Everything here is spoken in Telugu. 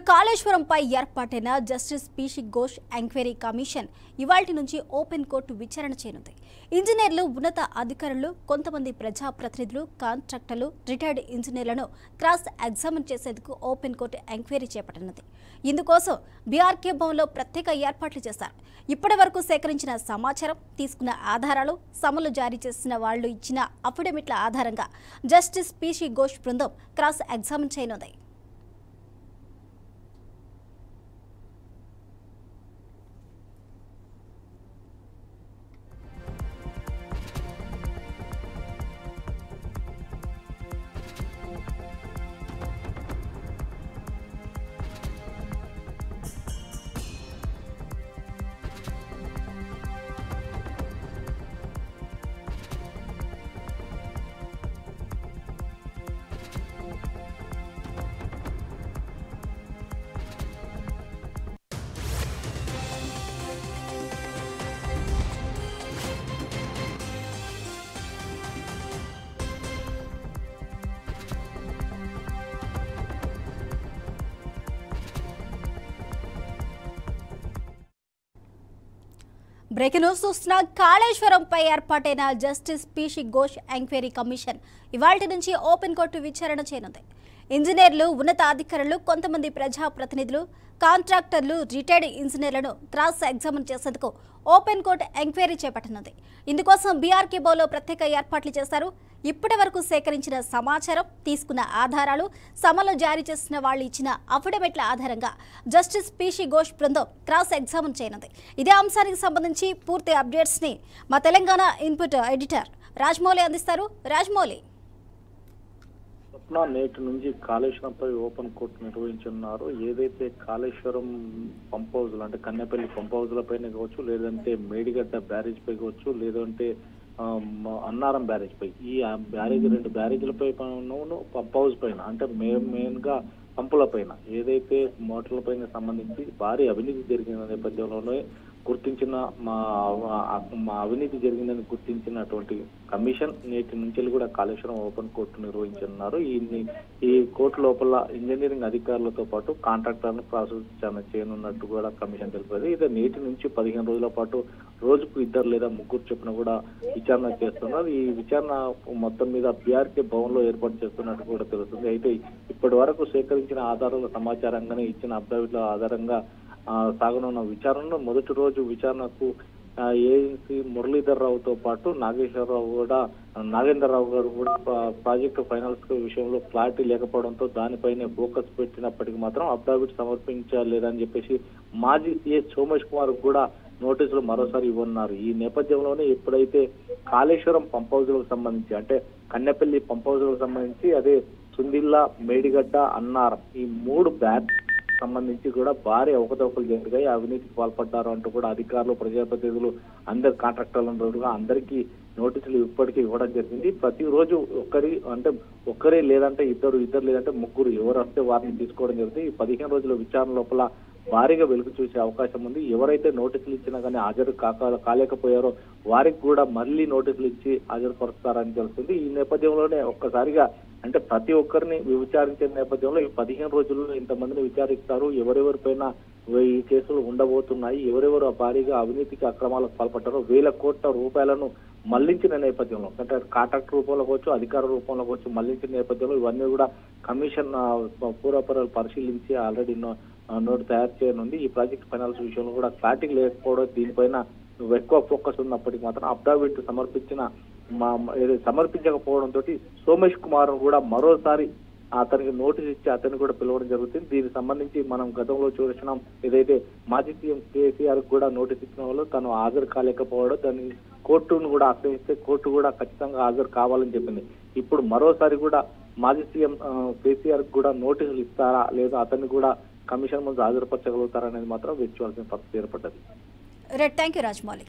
కాళేశ్వరంపై ఏర్పాటైన justice PC Ghosh enquiry commission ఇవాల్టి నుంచి ఓపెన్ కోర్టు విచారణ చేయనుంది. ఇంజనీర్లు, ఉన్నత అధికారులు, కొంతమంది ప్రజాప్రతినిధులు, కాంట్రాక్టర్లు, రిటైర్డ్ ఇంజనీర్లను క్రాస్ ఎగ్జామిన్ చేసేందుకు ఓపెన్ కోర్టు ఎంక్వైరీ చేపట్టనుంది. ఇందుకోసం బీఆర్కే భవన్లో ప్రత్యేక ఏర్పాట్లు చేశారు. ఇప్పటి వరకు సేకరించిన సమాచారం, తీసుకున్న ఆధారాలు, సమన్లు జారీ చేసిన వాళ్లు ఇచ్చిన అఫిడవిట్ల ఆధారంగా జస్టిస్ పీసీ ఘోష్ బృందం క్రాస్ ఎగ్జామిన్ చేయనుంది. బ్రేకింగ్ న్యూస్ చూస్తున్న కాళేశ్వరంపై ఏర్పాటైన justice PC Ghosh enquiry commission ఇవాల్టి నుంచి ఓపెన్ కోర్టు విచారణ చేయనుంది. ఇంజనీర్లు, ఉన్నత అధికారులు, కొంతమంది ప్రజాప్రతినిధులు, కాంట్రాక్టర్లు, రిటైర్డ్ ఇంజనీర్లను క్రాస్ ఎగ్జామిన్ చేసేందుకు ఓపెన్ కోర్టు ఎంక్వైరీ చేపట్టనుంది. ఇందుకోసం బీఆర్కే భవన్లో ప్రత్యేక ఏర్పాట్లు చేశారు. ఇప్పటి వరకు సేకరించిన సమాచారం, తీసుకున్న ఆధారాలు, సమన్లు జారీ చేసిన వాళ్లు ఇచ్చిన అఫిడవిట్ల ఆధారంగా జస్టిస్ పీసీ ఘోష్ బృందం క్రాస్ ఎగ్జామిన్ చేయనుంది. ఇదే అంశానికి సంబంధించి పూర్తి అప్డేట్స్ ని మా తెలంగాణ ఇన్పుట్ ఎడిటర్ రాజమౌళి అందిస్తారు. రాజమౌళి, నేటి నుంచి కాళేశ్వరంపై ఓపెన్ కోర్టు నిర్వహించున్నారు. ఏదైతే కాళేశ్వరం పంప్ హౌస్ అంటే కన్నెపల్లి పంప్ హౌస్ల పైన కావచ్చు, లేదంటే మేడిగడ్డ బ్యారేజ్ పై కావచ్చు, లేదంటే అన్నారం బ్యారేజ్ పై, ఈ బ్యారేజ్ 2 బ్యారేజ్లపై పంప్ హౌస్ పైన అంటే మెయిన్ గా పంపుల పైన ఏదైతే మోటార్ల పైన సంబంధించి భారీ అవినీతి జరిగిన నేపథ్యంలోనే గుర్తించిన మా అవినీతి జరిగిందని గుర్తించినటువంటి కమిషన్ నేటి నుంచి కూడా కాళేశ్వరం ఓపెన్ కోర్టు నిర్వహించనున్నారు. ఈ కోర్టు లోపల ఇంజనీరింగ్ అధికారులతో పాటు కాంట్రాక్టర్ను ప్రాసెస్ చేయనున్నట్టు కూడా కమిషన్ తెలిపారు. ఇదే నేటి నుంచి 15 రోజుల పాటు రోజుకు 2 లేదా 3 చొప్పున కూడా విచారణ చేస్తున్నారు. ఈ విచారణ మొత్తం మీద బీఆర్కే భవన్ లో ఏర్పాటు చేస్తున్నట్టు కూడా తెలుస్తుంది. అయితే ఇప్పటి వరకు సేకరించిన ఆధారాల సమాచారంగానే ఇచ్చిన అఫిడవిట్ల ఆధారంగా సాగనున్న విచారణలో మొదటి రోజు విచారణకు ఏఎన్సీ మురళీధర్ రావుతో పాటు నాగేందర్ రావు గారు కూడా ప్రాజెక్టు ఫైనాన్స్ విషయంలో క్లారిటీ లేకపోవడంతో దానిపైనే ఫోకస్ పెట్టినప్పటికీ మాత్రం అఫిడవిట్ సమర్పించలేదని చెప్పేసి మాజీ సీఎస్ సోమేష్ కుమార్ కూడా నోటీసులు మరోసారి ఇవ్వనున్నారు. ఈ నేపథ్యంలోనే ఎప్పుడైతే కాళేశ్వరం పంప్ హౌస్లకు సంబంధించి అంటే కన్నెపల్లి పంప్ హౌస్లకు సంబంధించి అదే సుందిల్లా, మేడిగడ్డ, అన్నారం ఈ 3 బ్యాచ్ సంబంధించి కూడా భారీ అవకతవకలు జరిగాయి, అవినీతికి పాల్పడ్డారు అంటూ కూడా అధికారులు, ప్రజాప్రతినిధులు, అందరు కాంట్రాక్టర్లు అందరికీ నోటీసులు ఇప్పటికీ ఇవ్వడం జరిగింది. ప్రతిరోజు ఒక్కరే లేదంటే ఇద్దరు లేదంటే 3 ఎవరు వస్తే వారిని తీసుకోవడం జరుగుతుంది. ఈ 15 రోజుల విచారణ లోపల భారీగా వెలుగు చూసే అవకాశం ఉంది. ఎవరైతే నోటీసులు ఇచ్చినా కానీ హాజరు కాలేకపోయారో వారికి కూడా మళ్ళీ నోటీసులు ఇచ్చి హాజరుపరుస్తారని తెలుస్తుంది. ఈ నేపథ్యంలోనే ఒక్కసారిగా అంటే ప్రతి ఒక్కరిని విచారించే నేపథ్యంలో ఈ 15 రోజుల్లో ఇంతమందిని విచారిస్తారు. ఎవరెవరిపైన ఈ కేసులు ఉండబోతున్నాయి, ఎవరెవరు భారీగా అవినీతికి అక్రమాలకు పాల్పడ్డారో 1000 కోట్ల రూపాయలను మళ్లించిన నేపథ్యంలో అంటే కాంట్రాక్ట్ రూపంలో కావచ్చు, అధికార రూపంలో కావచ్చు మళ్లించిన నేపథ్యంలో ఇవన్నీ కూడా కమిషన్ పూర్వపరాలు పరిశీలించి ఆల్రెడీ నోటు తయారు చేయనుంది. ఈ ప్రాజెక్ట్ ఫైనాన్స్ విషయంలో కూడా క్లారిటీ లేకపోవడం, దీనిపైన ఎక్కువ ఫోకస్ ఉన్నప్పటికీ మాత్రం అఫిడవిట్ సమర్పించకపోవడంతో సోమేష్ కుమార్ కూడా మరోసారి అతనికి నోటీస్ ఇచ్చి అతన్ని కూడా పిలవడం జరుగుతుంది. దీనికి సంబంధించి మనం గతంలో చూసినాం, ఏదైతే మాజీ సీఎం కేసీఆర్ కూడా నోటీస్ ఇచ్చిన వాళ్ళు తను హాజరు కాలేకపోవడం, దాన్ని కోర్టును కూడా ఆశ్రయిస్తే కోర్టు కూడా ఖచ్చితంగా హాజరు కావాలని చెప్పింది. ఇప్పుడు మరోసారి కూడా మాజీ సీఎం కేసీఆర్ కూడా నోటీసులు ఇస్తారా లేదా అతన్ని కూడా కమిషన్ ముందు హాజరుపరచగలుగుతారనేది మాత్రం వేచి చూడాల్సిన పరిస్థితి ఏర్పడ్డది. Thank you Rajamouli.